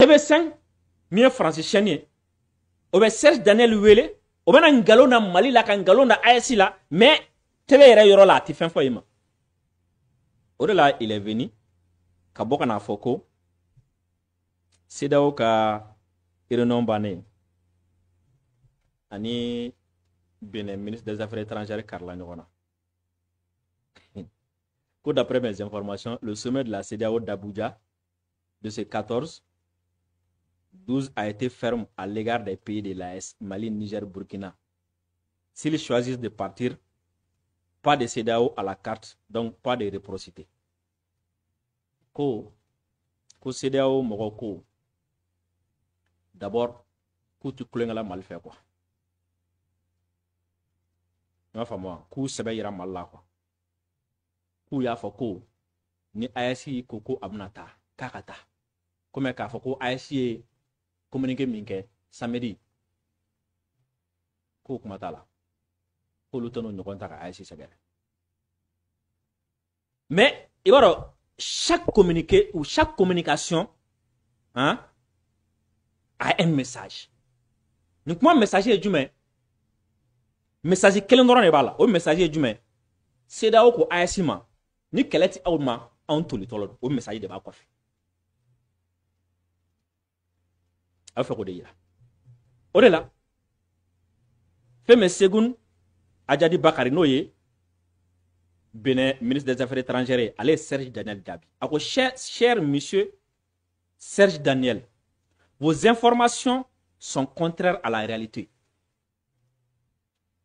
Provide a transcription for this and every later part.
TV5 min ye faransi chaîne ye o bɛ Serge Daniel wele o bɛna ngalon na Mali la ka ngalon na AES la mais TV yɛrɛ yɔrɔ la a tɛ fɛn fɔ i ma o de la il est venu ka bɔ ka n'a fɔ ko CEDEAO ka réunion bannen ani Benin ministre des Affaires étrangères karila ɲɔgɔn na ko d'après mes informations le sommet de la CEDEAO d'Abuja de ce 14-12 a été ferme à l'égard des pays de l'AES, Mali, Niger, Burkina. S'ils choisissent de partir, pas de CEDEAO à la carte, donc pas de réciprocité. Ko CEDEAO mɔgɔ ko d'abord k'u tu kulonkɛ la Mali fɛ quoi. I m'a faamu wa k'u sɛbɛ yira Mali la quoi. K'u y'a fɔ ko ni AES ko ko a bɛna taa k'a ka taa. Comme k'a fɔ ko AES ye communiqué min kɛ samedi ko kuma t'a la k'olu tɛ n'o ɲɔgɔn ta ka AES sɛgɛrɛ. Mais i b'a dɔn chaque communiqué ou chaque communication hein, a un message. Ni kuma message ye jumɛn? Message kelen dɔrɔn de b'a la. O message ye jumɛn? CEDEAO ko AES ma ni kɛlɛ ti aw ma anw tolitɔla don. O message de b'a kɔfɛ. A fɛ k'o de yira. O de la Fɛmi Segun Ajadi Bakari n'o ye Benin ministre des Affaires étrangères ale Serge Daniel jaabi. A ko cher monsieur Serge Daniel, vos informations sont contraires à la réalité.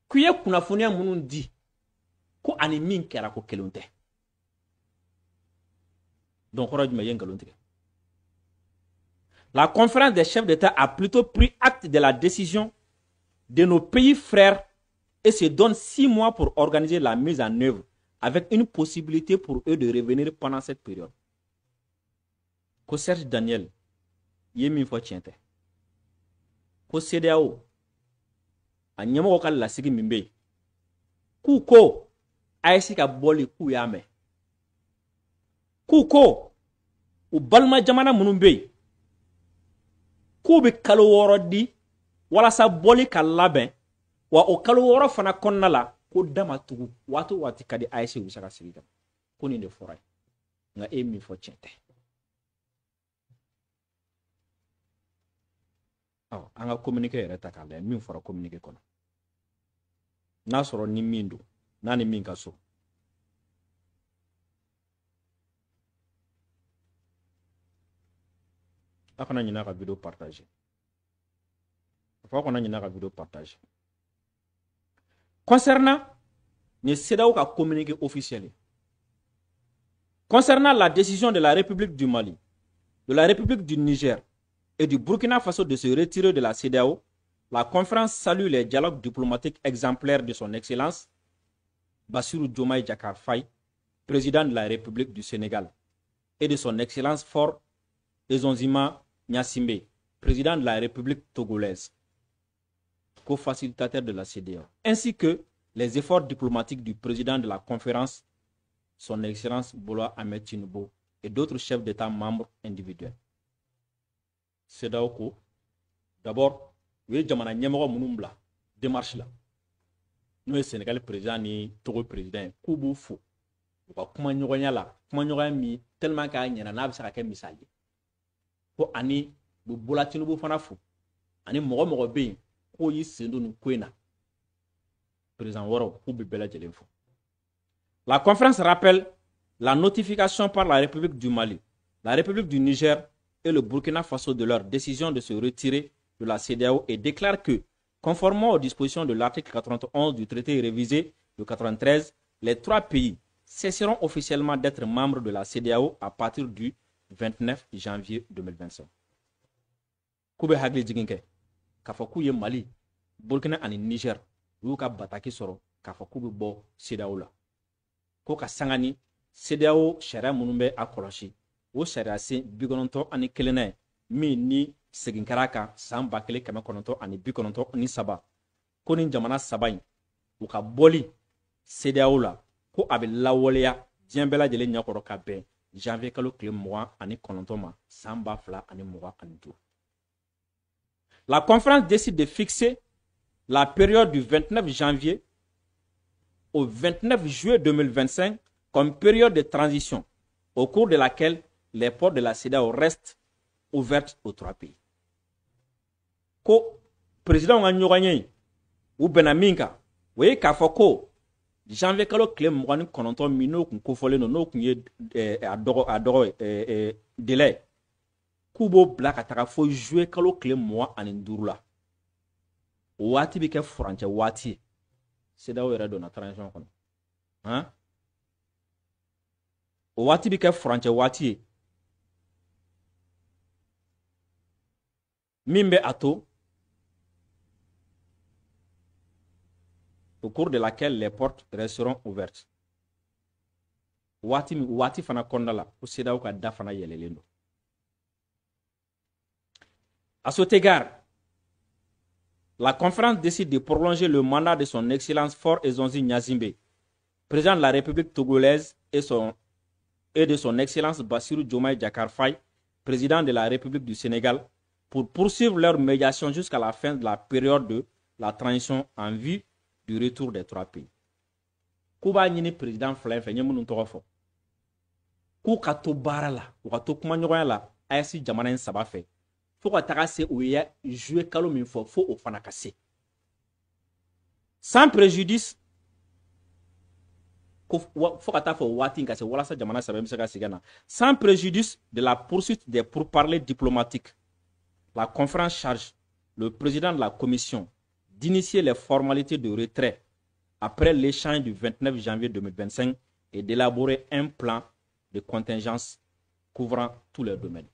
K'u ye kunnafoniya minnu di ko ani min kɛra ko kelen tɛ. Donc kɔrɔ jumɛn ye ngalon tigɛ. La conférence des chefs d'État a plutôt pris acte de la décision de nos pays frères et se donne 6 mois pour organiser la mise en œuvre avec une possibilité pour eux de revenir pendant cette période. Ko Serge Daniel, ye min fɔ tiɲɛ tɛ. Ko CEDEAO a ɲɛmɔgɔ ka lasigi min bɛ yen k'u ko AES ka bɔli k'u y'a mɛn. K'u ko u balima jamana minnu bɛ yen k'u bɛ kalo 6 di walasa bɔli ka labɛn wa o kalo 6 fana kɔnɔna la ko dama tugu waati o waati ka di AES u bɛ se ka sigi kan ko nin de fɔra ye nka e min fɔ tiɲɛ tɛ. An ka communiqué yɛrɛ ta k'a lajɛ min fɔra communiqué kɔnɔ n'a sɔrɔ ni min don n'a ni min ka so. A kana ɲinɛ ka vidéo partager. Concernant le CEDEAO ka communiqué officiel. Concernant la décision de la République du Mali, de la République du Niger et du Burkina Faso de se retirer de la CEDEAO, la conférence salue les dialogues diplomatiques exemplaires de son Excellence Bassirou Diomaye Diakhar Faye, président de la République du Sénégal, et de son Excellence Faure Ezonzima Gnassingbé, président de la République togolaise, co-facilitateur de la CEDEAO, ainsi que les efforts diplomatiques du président de la conférence, son Excellence Bola Ahmed Tinubu, et d'autres chefs d'État membres individuels. CEDEAO ko d'abord u ye jamana ɲɛmɔgɔ minnu bila démarche la n'o ye Sénégal président ni Togo président k'u b'u fo u ka kumaɲɔgɔnya la kumaɲɔgɔnya min tellement k'a ɲɛna n'a bɛ se ka kɛ misali ye ko ani u Bola Tinubu fana fo ani mɔgɔ mɔgɔ bɛ yen k'o y'i sen don nin ko in na président wɛrɛw k'u bɛ bɛɛ lajɛlen fo. La conférence rappelle la notification par la République du Mali, la République du Niger et le Burkina Faso de leur décision de se retirer de la CEDEAO et déclare que, conformément aux dispositions de l'article 91 du traité révisé de 93, les 3 pays cesseront officiellement d'être membres de la CEDEAO à partir du 29 janvier 2025. K'u bɛ hakili jigin kɛ k'a fɔ k'u ye Mali, Burkina ani Niger u y'u ka bataki sɔrɔ k'a fɔ k'u bɛ bɔ CEDEAO la. Ko ka sanga ni CEDEAO sariya minnu bɛ a kɔlɔsi o sariya sen 91 min ni segin kɛra kan san 1993 ko ni jamana 3 in u ka bɔli CEDEAO la ko a bɛ lawaleya diɲɛ bɛɛ lajɛlen ɲɛkɔrɔ ka bɛn janvier kalo tile 29 ma san 2025. La conférence décide de fixer la période du 29 janvier au 29 juillet 2025 comme période de transition au cours de laquelle les portes de la CEDEAO restent ouvertes aux 3 pays. Ko président nga ɲɔgɔn ou benaminka oui k'a fɔ ko janvier kalo tile 29 min n'o kun kofɔlen don n'o kun ye délai k'u b'o bila ka taga fo juillet kalo tile 25 la o waati bɛ kɛ furancɛ waati ye CEDEAO yɛrɛ donna transition kɔnɔ o waati bɛ kɛ furancɛ waati ye min bɛ a to au cours de laquelle les portes resteront ouvertes. Wati fana kɔnɔna la ko CEDEAO ka da fana yɛlɛlen don. À cet égard, la conférence décide de prolonger le mandat de son Excellence Faure Ezonzi Gnassingbé, président de la République togolaise, et de son Excellence Bassirou Diomaye Diakhar Faye, président de la République du Sénégal, pour poursuivre leur médiation jusqu'à la fin de la période de la transition en vue du retour des 3 pays. Kuba ñini président fila fɛ ñe minnu tɔgɔ fɔ k'u ka to baara la u ka to kuma ɲɔgɔnya la AES jamana in 3 fɛ fo ka taga se u ye juillet kalo min fɔ fo o fana ka se sans préjudice fo ka taa fɔ waati ka se walasa jamana 3 bɛ se ka sigi na sans préjudice de la poursuite des pourparlers diplomatiques. La conférence charge le président de la commission d'initier les formalités de retrait après l'échange du 29 janvier 2025 et d'élaborer un plan de contingence couvrant tous les domaines.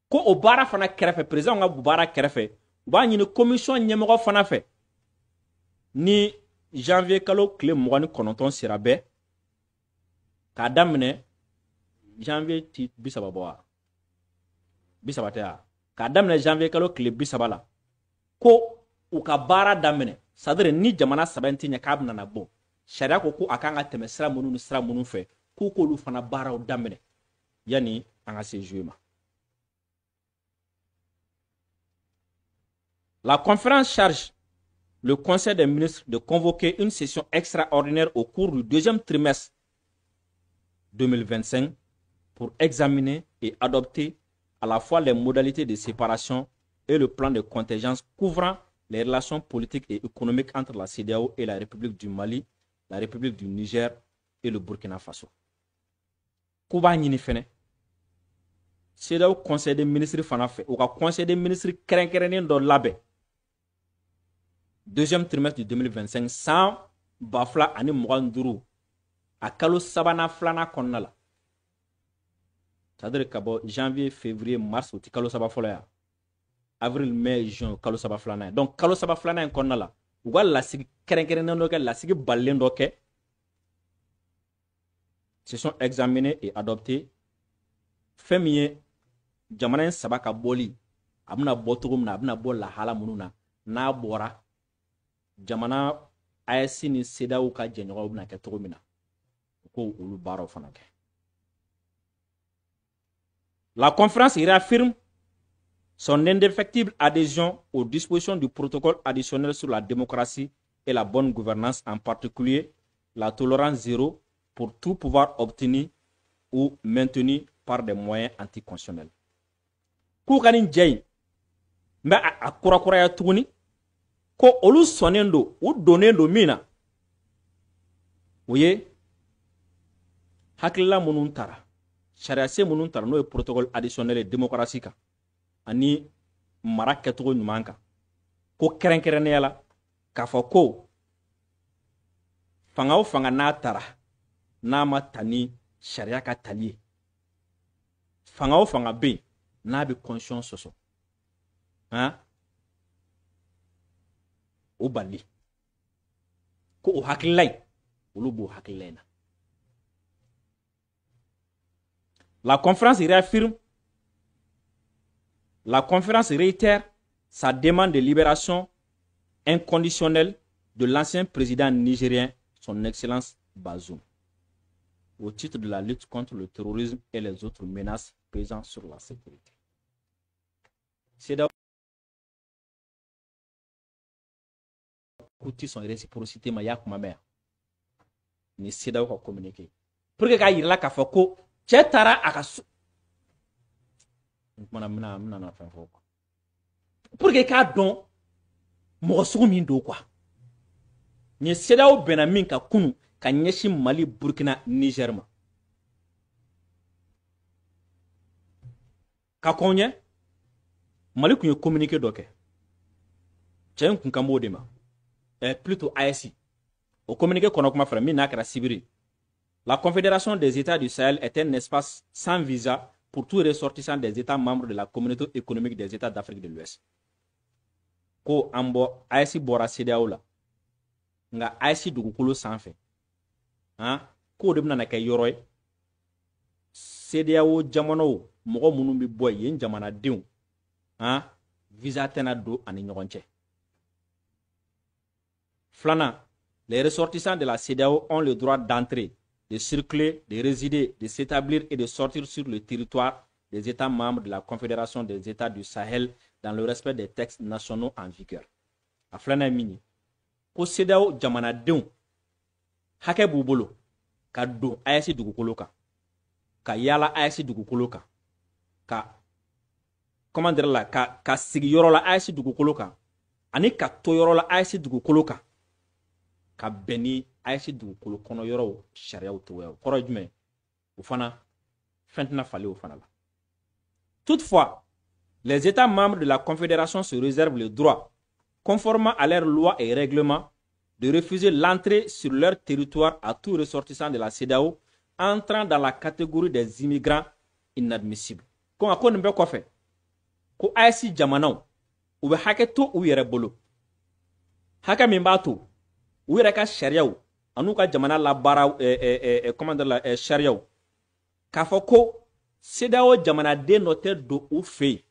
Ko o baara fana kɛrɛfɛ président ka baara kɛrɛfɛ u b'a ɲini commission ɲɛmɔgɔ fana fɛ ni janvier kalo tile 29 sera bɛɛ k'a daminɛ janvier ti 30 bɔ wa 30 tɛ wa k'a daminɛ janvier kalo tile 30 la ko u ka baara daminɛ c'est-à-dire ni jamana 3 tɛ ɲɛ k'a bɛna na bɔ sariya ko a kan ka tɛmɛ sira minnu ni sira minnu fɛ k'u k'olu fana baaraw daminɛ yani an ka se juillet ma. La conférence charge le Conseil des ministres de convoquer une session extraordinaire au cours du 2e trimestre 2025 pour examiner et adopter à la fois les modalités de séparation et le plan de contingence couvrant les relations politiques et économiques entre la CEDEAO et la République du Mali, la République du Niger et le Burkina Faso. Kuba ñini fene CEDEAO Conseil des ministres fana fait ou Conseil des ministres kɛrɛnkɛrɛnnen dɔ labɛn 2e trimestre de 2025 sans bafla ani 25 a kalo 3nan 2nan kɔnɔna la. C'est-à-dire ka bɔ janvier, février, mars o ti kalo 3 fɔlɔ ya. Avril, mai, juin, kalo 3 filanan. Donc kalo 3 filanan in kɔnɔna la u ka lasigi kɛrɛnkɛrɛnnen dɔ kɛ lasigi balilen dɔ kɛ se sont examinés et adoptés fɛn min ye jamana in 3 ka bɔli a bɛna bɔ cogo min na a bɛna bɔ lahala minnu na n'a bɔra jamana AES ni CEDEAO ka jɛɲɔgɔnw bɛna kɛ cogo min na u ko olu baaraw fana kɛ. La conférence réaffirme son indéfectible adhésion aux dispositions du protocole additionnel sur la démocratie et la bonne gouvernance, en particulier la tolérance zéro pour tout pouvoir obtenu ou maintenu par des moyens anticonstitutionnels. Koukanin Djei, mais à Kourakouaya Touni, ko olu sonendo ou donendo mina. Voyez, hakila mununtara, chariase mununtara, no protocole additionnel et démocratique. Ani mara kɛcogo ɲuman kan ko kɛrɛnkɛrɛnnenya la k'a fɔ ko fanga o fanga n'a tara n'a ma ta ni sariya ka tali ye fanga o fanga bɛ yen n'a bɛ constitution sɔsɔ o bali ko o hakilila in olu b'o hakilila in na. La conférence réitère sa demande de libération inconditionnelle de l'ancien président nigérien, son Excellence Bazoum. au titre de la lutte contre le terrorisme et les autres menaces pesant sur la sécurité. CEDEAO kuti son réciprocité ma yak ma mère ni CEDEAO ko communiquer pour que ka yirla ka fako cetara akasu mana na fa foko pour que ka don mo sugu min do quoi ni CEDEAO benamin ka kunu ka nyeshi Mali Burkina Niger ma ka konye Mali kunye communiquer doke cen kun kambo de ma plutôt ASI au communiqué qu'on a fait Minakra Sibiri. La Confédération des États du Sahel est un espace sans visa pour tous les ressortissants des États membres de la Communauté économique des États d'Afrique de l'Ouest. Ko ambo ASI bora CEDEAO la nga ASI dugukolo sanfɛ ko de bɛna na kɛ yɔrɔ ye CEDEAO jamanaw mɔgɔ minnu bɛ bɔ yen jamanadenw visa tɛna don ani ɲɔgɔn cɛ. Flana, les ressortissants de la CEDEAO ont le droit d'entrer, de circuler, de résider, de s'établir et de sortir sur le territoire des États membres de la Confédération des États du Sahel dans le respect des textes nationaux en vigueur. A Flana mini, ko CEDEAO jamanadenw hakɛ b'u bolo ka don AES dugukolo kan, ka yala AES dugukolo kan, ka comment dire la ka sigi yɔrɔ la AES dugukolo kan, ani ka to yɔrɔ la AES dugukolo kan. Ka beni AES dugukolo kɔnɔ yɔrɔw sariyaw togoyaw kɔrɔ jumɛn o fana fɛn tɛna falen o fana la. Toutefois, les États membres de la Confédération se réservent le droit, conformément à leurs lois et règlements, de refuser l'entrée sur leur territoire à tout ressortissant de la CEDEAO entrant dans la catégorie des immigrants inadmissibles. Ko a ko nin bɛ kɔfɛ ko AES jamanaw u bɛ hakɛ to u yɛrɛ bolo hakɛ min b'a to u yɛrɛ ka sariyaw an'u ka jamana labaara comment dire la sariyaw k'a fɔ ko CEDEAO jamanaden dɔ tɛ don u fɛ yen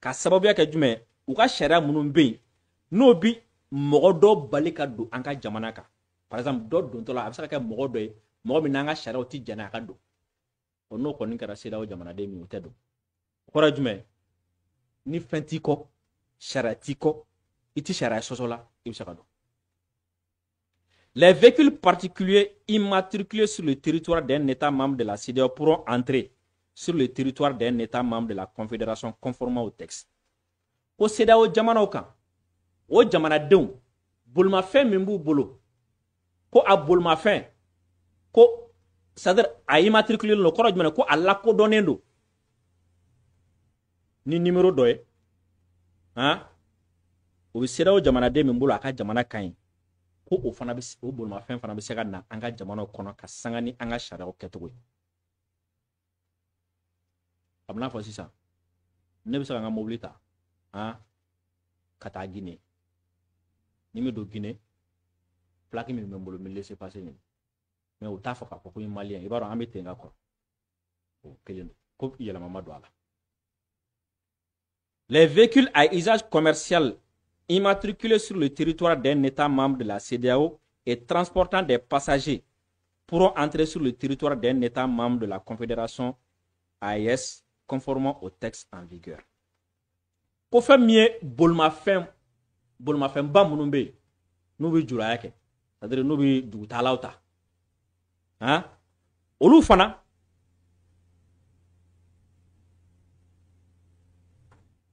ka sababuya kɛ jumɛn u ka sariya minnu bɛ yen n'o bi mɔgɔ dɔ bali ka don an ka jamana kan par exemple dɔ dontɔ la a bɛ se ka kɛ mɔgɔ dɔ ye mɔgɔ min n'an ka sariyaw tɛ jɛn a ka don o n'o kɔni kɛra CEDEAO jamanaden min o tɛ don o kɔrɔ jumɛn ni fɛn t'i kɔ sariya t'i kɔ i tɛ sariya sɔsɔ la i bɛ se ka don. Les véhicules particuliers immatriculés sur le territoire d'un État membre de la CEDEAO pourront entrer sur le territoire d'un État membre de la Confédération conformément au texte. Ko CEDEAO jamanaw kan o jamanadenw bolimafɛn min b'u bolo ko a bolimafɛn ko c'est-à-dire a immatriculé lo kɔrɔ jumɛn ko a lakodɔnnen don ni numéro dɔ ye o bɛ CEDEAO jamanaden min bolo a ka jamana kan ye ko o fana bɛ o bolimafɛn fana bɛ se ka na an ka jamanaw kɔnɔ ka sanga ni an ka sariyaw kɛcogo ye a bɛna fɔ sisan ne bɛ se ka n ka mobili ta ka taa Guinée ni n bɛ don Guinée plaque min bɛ n bolo n bɛ laisser passer ɲini mais o t'a fɔ k'a fɔ ko n ye maliyɛn i b'a dɔn an bɛ ten ka kɔrɔ o kelen don ko yɛlɛma ma don a la. Les véhicules à usage commercial immatriculés sur le territoire d'un État membre de la CEDEAO et transportant des passagers pourront entrer sur le territoire d'un État membre de la Confédération AES conformément au texte en vigueur. Ko fɛn min ye bolimafɛn ba minnu bɛ yen n'u bɛ juraya kɛ c'est-à-dire n'u bɛ dugutaalaw ta olu fana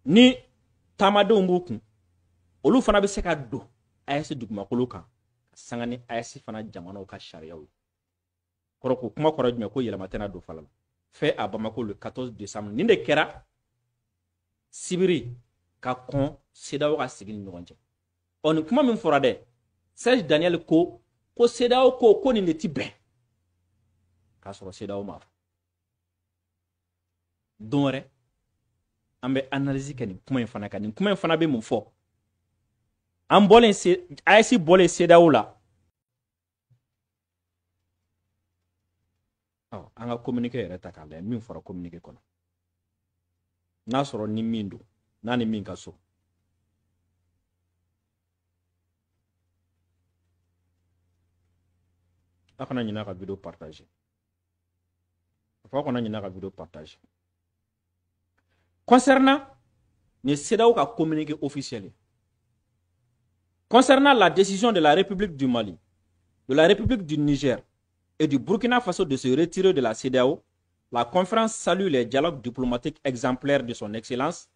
ni taamadenw b'u kun olu fana bɛ se ka don AES dugumakolo kan ka sanga ni AES fana jamanaw ka sariyaw ye kɔrɔ ko kuma kɔrɔ jumɛn ko yɛlɛma tɛna don fala la fait à Bamako le 14 décembre nin de kɛra Sibiri ka kɔn CEDEAO ka sigi ni ɲɔgɔn cɛ ɔ nin kuma min fɔra dɛ Serge Daniel ko CEDEAO ko nin de ti bɛn k'a sɔrɔ CEDEAO ma fɔ don wɛrɛ an bɛ analyse kɛ nin kuma in fana kan nin kuma in fana bɛ mun fɔ an bɔlen AES bɔlen CEDEAO la an ka communiqué yɛrɛ ta k'a lajɛ min fɔra communiqué kɔnɔ n'a sɔrɔ ni min don n'a ni min ka so a kana ɲinɛ ka vidéo partager Il faut qu'on ait une vidéo partage. Concernant les CEDEAO qui a communiqué officiellement, concernant la décision de la République du Mali, de la République du Niger et du Burkina Faso de se retirer de la CEDEAO, la conférence salue les dialogues diplomatiques exemplaires de son Excellence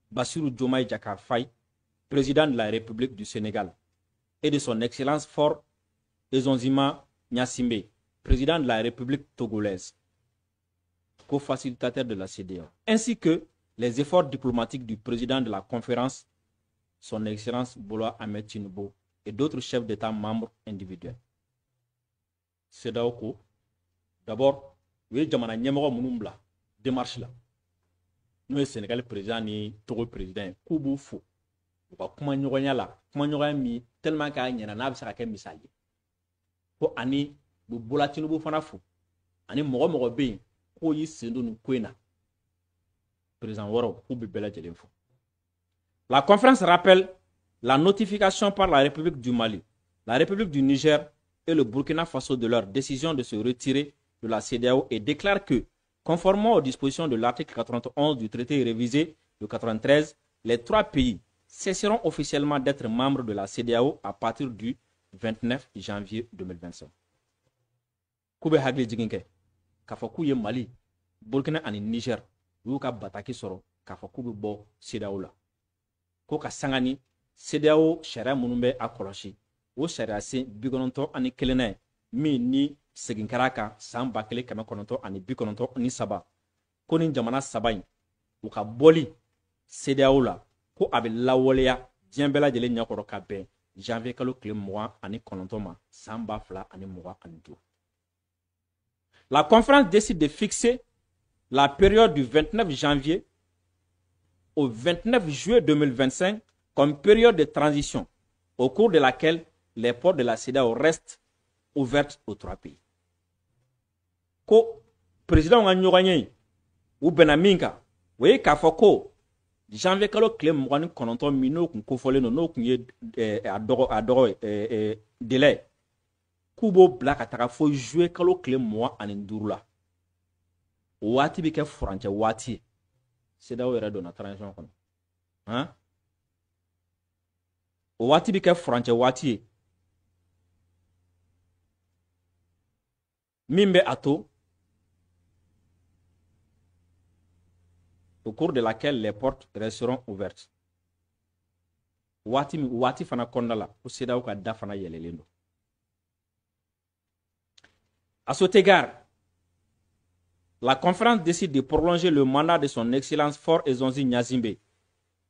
Bassirou Diomaye Diakhar Faye, président de la République du Sénégal, et de son Excellence Faure Ezonzima Gnassingbé, président de la République togolaise, co-facilitateur de la CEDEAO, ainsi que les efforts diplomatiques du président de la conférence, son Excellence Bola Ahmed Tinubu, et d'autres chefs d'État membres individuels. CEDEAO, d'abord, oui, jamana nyemoro munumla démarche là. Nous le Sénégal président ni Togo président kubu fo. Wa kuma nyogonya la, kuma nyogonya mi tellement ka nyana na bisa ka misali. Ko ani bu Bola Tinubu fana fo. Ani mogo be ko yi sendo nu kwena. Président woro ku bi bela jelen fo. La conférence rappelle la notification par la République du Mali, la République du Niger et le Burkina Faso de leur décision de se retirer de la CEDEAO et déclare que, conformément aux dispositions de l'article 91 du traité révisé de 93, les trois pays cesseront officiellement d'être membres de la CEDEAO à partir du 29 janvier 2025. Koube hagli jiginke, kafa kuye Mali, Burkina et Niger, yuka bataki soro, kafa koube bo CEDEAO la. Ko ka sangani CEDEAO sharia munumbe akoloshi, o sharia se bigononto ani kelene mi ni segin karaka san ba kele kɛmɛ kɔnɔntɔn ani bi kɔnɔntɔn ni saba ko ni jamana saba in u ka bɔli CEDEAO la ko a bɛ lawaleya diɲɛ bɛɛ lajɛlen ɲɛkɔrɔ ka bɛn janvier kalo tile 29 ma san 2025. La conférence décide de fixer la période du 29 janvier au 29 juillet 2025 comme période de transition au cours de laquelle les portes de la CEDEAO restent ouvertes aux trois pays. Ko président nga ɲɔgɔnye u bɛnna min kan o ye k'a fɔ ko janvier kalo tile 29 min n'o kun kofɔlen don n'o kun ye a dɔgɔ délai k'u b'o bila ka taga fo juillet kalo tile 25 la o waati bɛ kɛ furancɛ waati ye CEDEAO yɛrɛ donna transition kɔnɔ o waati bɛ kɛ furancɛ waati ye min bɛ a to au cours de laquelle les portes resteront ouvertes. Wati fana kondala o CEDEAO ka da fana yɛlɛlen don. À cet égard, la conférence décide de prolonger le mandat de son Excellence Faure Ezonzi Gnassingbé,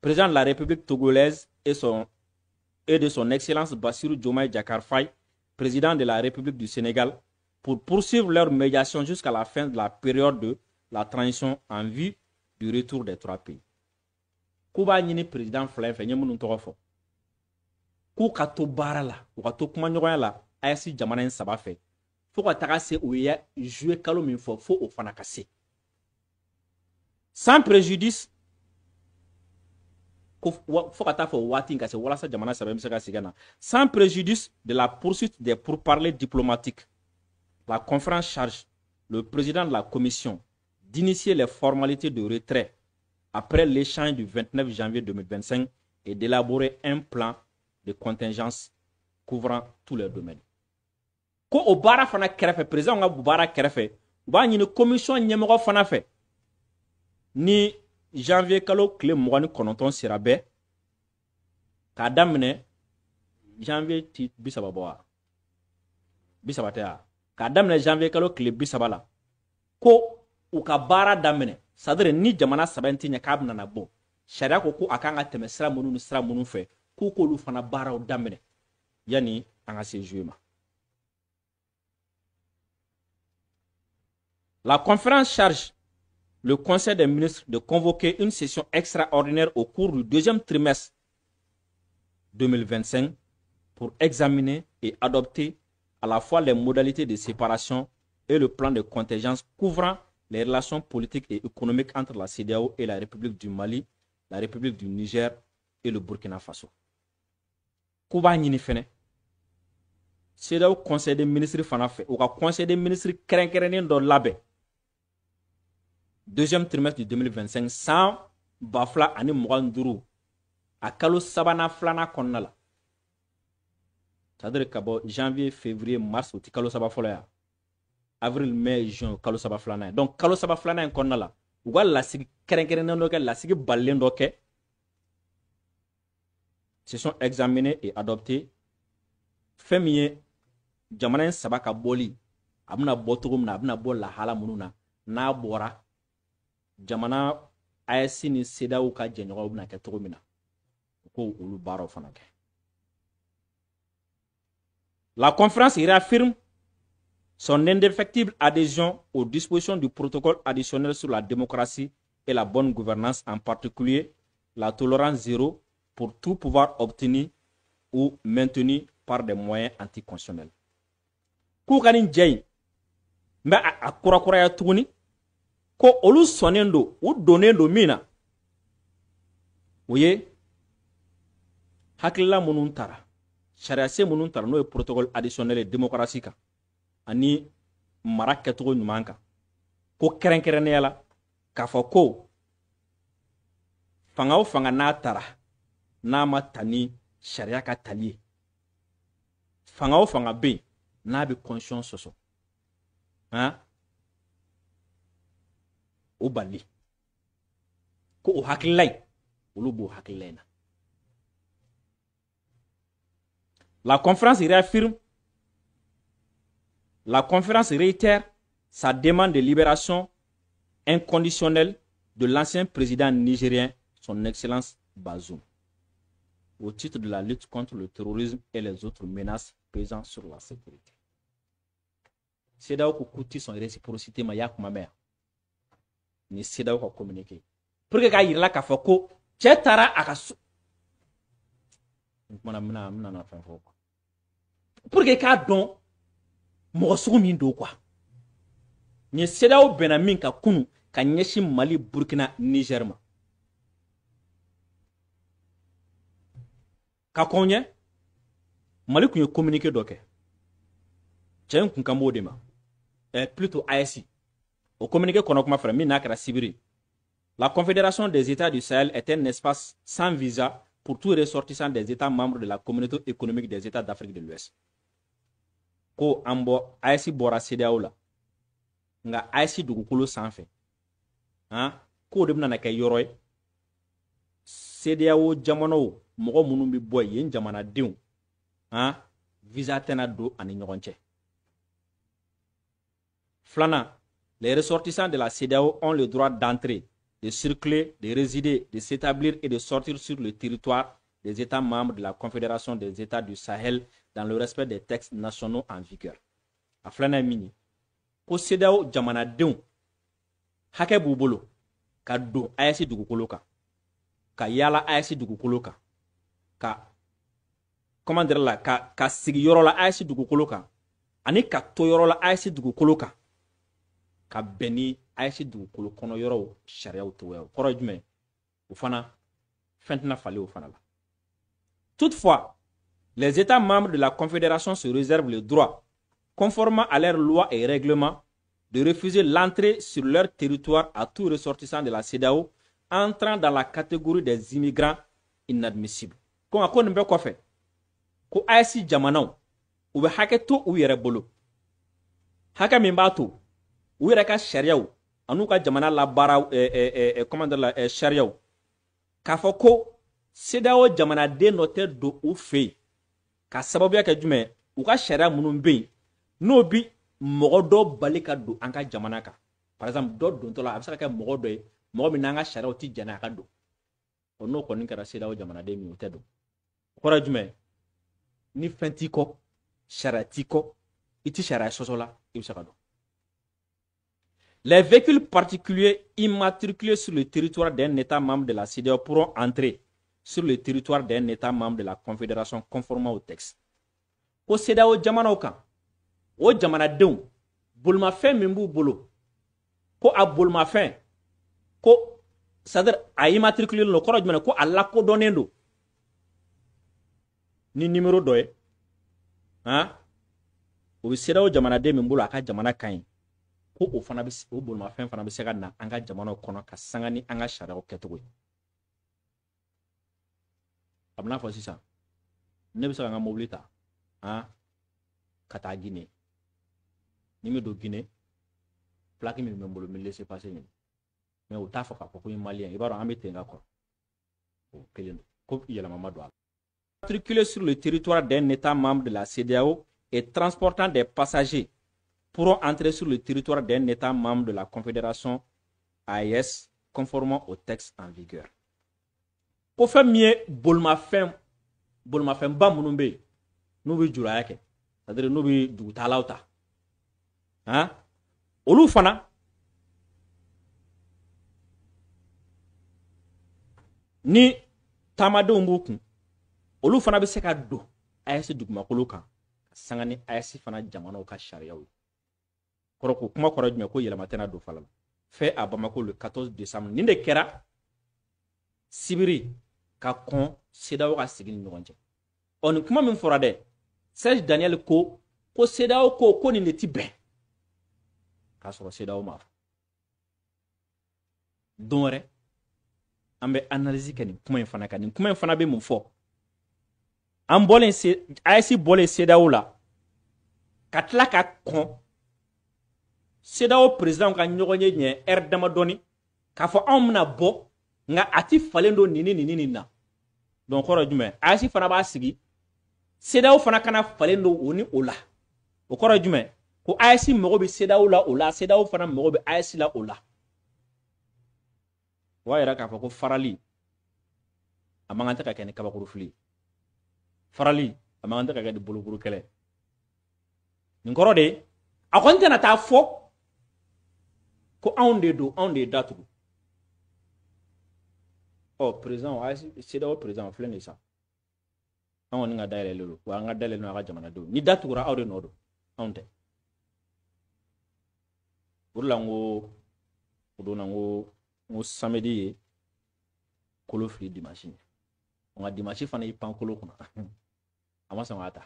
président de la République togolaise, et de son Excellence Bassirou Diomaye Diakhar Faye, président de la République du Sénégal, pour poursuivre leur médiation jusqu'à la fin de la période de la transition en vue du retour des trois pays. Kuba nyini président fila fɛ nye minnu tɔgɔ fɔ k'u ka to baara la u ka to kuma ɲɔgɔnya la AES jamana in saba fɛ fo ka taga se u ye juillet kalo min fɔ fo o fana ka se sans préjudice fo ka taa fɔ waati ka se walasa jamana saba bɛ se ka sigi na sans préjudice de la poursuite des pourparlers diplomatiques. La conférence charge le président de la commission d'initier les formalités de retrait après l'échange du 29 janvier 2025 et d'élaborer un plan de contingence couvrant tous les domaines. Ko o baara fana kɛrɛfɛ président ka baara kɛrɛfɛ u b'a ɲini commission ɲɛmɔgɔ fana fɛ ni janvier kalo tile 29 sera bɛɛ k'a daminɛ janvier ti 30 bɔ wa 30 tɛ wa k'a daminɛ janvier kalo tile 30 la ko u ka baara daminɛ c'est-à-dire ni jamana saba in ti ɲɛ k'a bɛna bɔ sariya ko a kan ka tɛmɛ sira minnu ni sira minnu fɛ k'u k'olu fana baaraw daminɛ yani an ka se juillet ma. La conférence charge le Conseil des ministres de convoquer une session extraordinaire au cours du deuxième trimestre 2025 pour examiner et adopter à la fois les modalités de séparation et le plan de contingence couvrant les relations politiques et économiques entre la CEDEAO et la République du Mali, la République du Niger et le Burkina Faso. Kuba ñini fene CEDEAO Conseil des ministres fana fait ou Conseil des ministres kɛrɛnkɛrɛnnen dɔ labɛn deuxième trimestre de 2025 sans bafla ani mugan duru a kalo sabana flana konna la. C'est-à-dire ka bɔ janvier février mars o ti kalo saba fɔlɔ ya. Avril mai juin kalo saba flana ya. Donc kalo saba flana in konna la u ka lasigi kɛrɛnkɛrɛnnen dɔ kɛ lasigi balilen dɔ kɛ se sont examinés et adoptés fɛn min ye jamana in saba ka bɔli a bɛna bɔ cogo min na a bɛna bɔ lahala minnu na n'a bɔra jamana AES ni CEDEAO ka jɛɲɔgɔnw bɛna kɛ cogo min na u ko olu baaraw fana kɛ. La conférence réaffirme son indéfectible adhésion aux dispositions du protocole additionnel sur la démocratie et la bonne gouvernance, en particulier la tolérance zéro pour tout pouvoir obtenu ou maintenu par des moyens anticonstitutionnels. Koukanin Djei, mais à Kourakouria Touni, ko olu sonendo ou donendo mina. Voyez, hakila mununtara, chariase mununtara, no protocole additionnel et démocratique, ani maraketro numanka, ko kerenkerenela, kafoko, fangao fanga natara, nama tani, chariaka tali, fangao fanga be, nabi conscience soso. Hein? O bali ko o hakilay olu bo hakilayna. La conférence réitère sa demande de libération inconditionnelle de l'ancien président nigérien, son Excellence Bazoum, au titre de la lutte contre le terrorisme et les autres menaces pesant sur la sécurité. C'est là où coûte son réciprocité ma yak ma mère. Ni CEDEAO ka communiquer pour que ka yirla ka fɔ ko cɛ taara a ka so na fɛn fɔ pour que k'a dɔn mɔgɔ sugu min don quoi. Ni CEDEAO bɛnna min ka kunu ka ɲɛsin Mali, Burkina, Niger ma ka kɔn ɲɛ Mali kun ye communiqué dɔ kɛ cɛ in kun kan b'o de ma plutôt AES. Au communiqué qu'on a fait, la Confédération des États du Sahel est un espace sans visa pour tous les ressortissants des États membres de la Communauté économique des États d'Afrique de l'Ouest. Ko ambo AES bora CEDEAO la nga AES dugukolo sanfɛ ko de bɛna na kɛ yɔrɔ ye CEDEAO jamanaw mɔgɔ minnu bɛ bɔ yen jamanadenw visa tɛna don ani ɲɔgɔn cɛ. Flana, les ressortissants de la CEDEAO ont le droit d'entrer, de circuler, de résider, de s'établir et de sortir sur le territoire des États membres de la Confédération des États du Sahel dans le respect des textes nationaux en vigueur. A Flana Mini, ko CEDEAO jamanadenw hakɛ b'u bolo ka don AES dugukolo kan, ka yala AES dugukolo kan, ka comment dire la ka sigi yɔrɔ la AES dugukolo kan, ani ka to yɔrɔ la AES dugukolo kan. Ka beni AES dugukolo kɔnɔ yɔrɔw sariyaw togoyaw kɔrɔ jumɛn o fana fɛn tɛna falen o fana la. Toutefois, les États membres de la Confédération se réservent le droit, conformément à leurs lois et règlements, de refuser l'entrée sur leur territoire à tout ressortissant de la CEDEAO entrant dans la catégorie des immigrants inadmissibles. Ko a ko nin bɛ kɔfɛ ko AES jamanaw u bɛ hakɛ to u yɛrɛ bolo hakɛ min b'a to u yɛrɛ ka sariyaw an'u ka jamana labaara comment dire la sariyaw k'a fɔ ko CEDEAO jamanaden dɔ tɛ don u fɛ yen ka sababuya kɛ jumɛn u ka sariya minnu bɛ yen n'o bi mɔgɔ dɔ bali ka don an ka jamana kan. Par exemple dɔ dontɔ la a bɛ se ka kɛ mɔgɔ dɔ ye mɔgɔ min n'an ka sariyaw tɛ jɛn a ka don o n'o kɔni kɛra CEDEAO jamanaden min o tɛ don. O kɔrɔ jumɛn ni fɛn t'i kɔ sariya t'i kɔ i tɛ sariya sɔsɔ la i bɛ se ka don. Les véhicules particuliers immatriculés sur le territoire d'un État membre de la CEDEAO pourront entrer sur le territoire d'un État membre de la Confédération conformément au texte. Ko CEDEAO jamanaw kan o jamanadenw bolimafɛn min b'u bolo ko a bolimafɛn ko c'est-à-dire a immatriculé lo kɔrɔ jumɛn ko a lakodɔnnen don ni numéro dɔ ye o bɛ CEDEAO jamanaden min bolo a ka jamana kan ye ko o fana bi o bolimafɛn fana bi se ka na an ka jamana kɔnɔ ka sanga ni an ka sariyaw kɛcogo ye. A bɛna fɔ sisan ne bɛ se ka n ka mobili ta ka taa Guinée ni n bɛ don Guinée plaque min bɛ n bolo n bɛ laisser passer ɲini mais o t'a fɔ k'a fɔ ko n ye malien i b'a dɔn an bɛ ten ka kɔrɔ o kelen don ko yɛlɛma ma don a la. Matriculé sur le territoire d'un État membre de la CEDEAO et transportant des passagers pourront entrer sur le territoire d'un État membre de la Confédération AES conformément au texte en vigueur. Ko fɛn min ye bolimafɛnba minnu bɛ yen n'u bɛ juraya kɛ c'est-à-dire n'u bɛ dugutaalaw ta olu fana ni taamadenw b'u kun olu fana bɛ se ka don AES dugumakolo kan ka sanga ni AES fana jamanaw ka sariyaw ye. Kɔrɔ ko kuma kɔrɔ jumɛn ko yɛlɛma tɛna don fala la. Fait à Bamako le 14 décembre nin de kɛra sibiri ka kɔn CEDEAO ka sigi ni ɲɔgɔn cɛ. Ɔ nin kuma min fɔra dɛ Serge Daniel ko CEDEAO ko nin de ti bɛn k'a sɔrɔ CEDEAO ma fɔ. Don wɛrɛ an bɛ analyse kɛ nin kuma in fana kan. Nin kuma in fana bɛ mun fɔ an bɔlen AES bɔlen CEDEAO la ka tila ka kɔn CEDEAO président ka ɲɔgɔn ye ɲɛ heure damadɔni k'a fɔ anw bɛna bɔ nka a ti falen don nin na. Donc kɔrɔ jumɛn AES fana b'a sigi CEDEAO fana kana falen don o ni o la. O kɔrɔ jumɛn ko AES mago bɛ CEDEAO la o la CEDEAO fana mago bɛ AES la o la. O b'a yira k'a fɔ ko farali a man kan tɛ ka kɛ ni kabakurufili ye. Farali a man kan tɛ ka kɛ ni bolokuru kɛlɛ. Nin kɔrɔ de a kɔni tɛna taa fɔ ko anw de don anw de ye datugu. Président AES CEDEAO président filɛ nin ye sa an kɔni ka dayɛlɛlen don wa an ka dayɛlɛlen don a ka jamanadenw ni datugura aw de nɔ don anw tɛ. O de la n ko o don na n ko samedi ye kolo fili dimanche ye nka dimanche fana y'i pan kolo kunna a ma sɔn k'a ta.